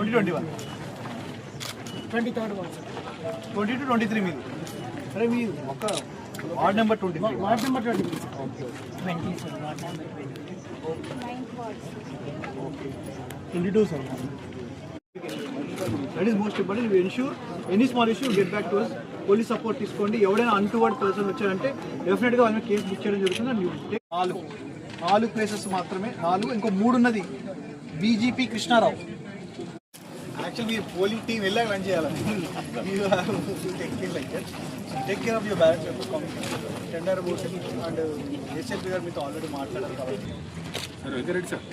2021 23rd ward 20 to 23 మీరు అరే మీ ఒక ward number 20 ward number 20 okay 20 sir ward number 22 sir. That is most important. We ensure any small issue get back to us. Police support తీసుకోండి. ఎవడైనా untoward person వచ్చారంటే డెఫినెట్గా వాళ్ళని case book చేయడం జరుగుతుంది. అండ్ 4 ప్లేసెస్ మాత్రమే 4 ఇంకో 3 ఉన్నది. బీజీపీ కృష్ణారావు యాక్చువల్లీ మీరు పోలింగ్ టీం వెళ్ళాక రన్ చేయాలి. Take care of your balance tender board and SLP గారు మీతో ఆల్రెడీ మాట్లాడారు కాబట్టి సార్ వెంకరెడ్డి సార్